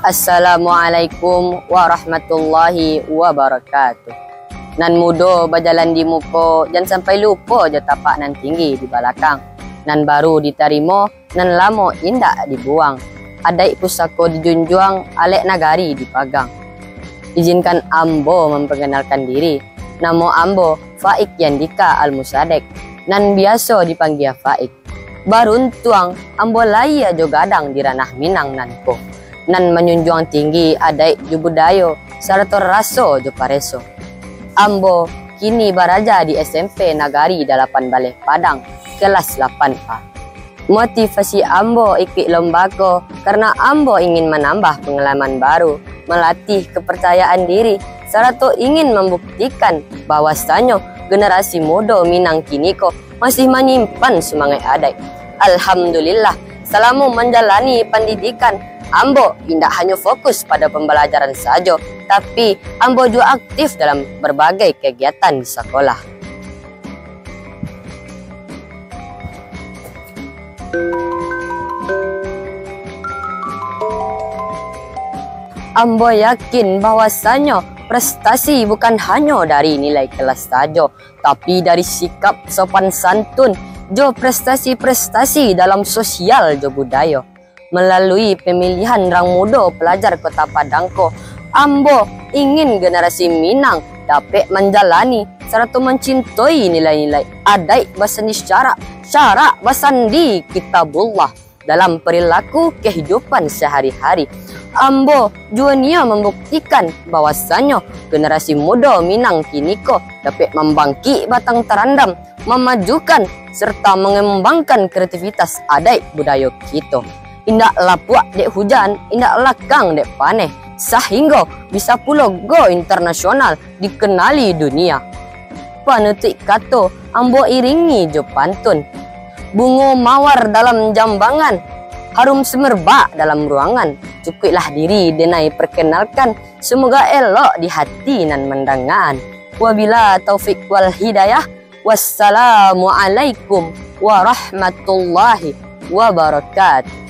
Assalamualaikum warahmatullahi wabarakatuh. Nan mudo berjalan di muko, jangan sampai lupa je tapak nan tinggi di belakang. Nan baru diterima, nan lama indak dibuang. Adai pusako dijunjuang, alek nagari dipagang. Izinkan ambo memperkenalkan diri. Nama ambo Faik Yandika Al-Musadek, nan biasa dipanggil Faik. Baruntuang ambo laya jo gadang di ranah Minang nanko. Nan menjunjung tinggi adai ju budaya sarta raso jo pareso. Ambo kini baraja di SMP Nagari 8 Baleh Padang kelas 8A. Motivasi ambo ikut lombago karena ambo ingin menambah pengalaman baru, melatih kepercayaan diri, serta ingin membuktikan bahwasanya generasi muda Minang kini kok masih menyimpan semangat adai. Alhamdulillah, selama menjalani pendidikan, ambo tidak hanya fokus pada pembelajaran saja, tapi ambo juga aktif dalam berbagai kegiatan di sekolah. Ambo yakin bahwasanya prestasi bukan hanya dari nilai kelas saja, tapi dari sikap sopan santun, jo prestasi-prestasi dalam sosial jo budaya. Melalui pemilihan rang muda pelajar Kota Padangko, ambo ingin generasi Minang dapat menjalani serta mencintai nilai-nilai adai basani syara basandi kitabullah dalam perilaku kehidupan sehari-hari. Ambo juga membuktikan bahwasanya generasi muda Minang kini kok dapat membangkit batang terandam, memajukan serta mengembangkan kreativitas adai budaya kita. Indak lapuak dek hujan, indak lakang dek paneh, sehingga bisa pula go internasional dikenali dunia. Panutik kata ambo iringi jo pantun, bunga mawar dalam jambangan, harum semerbak dalam ruangan. Cukuplah diri denai perkenalkan, semoga elok di hati nan mendengar. Wabila taufik wal hidayah, wassalamualaikum warahmatullahi wabarakatuh.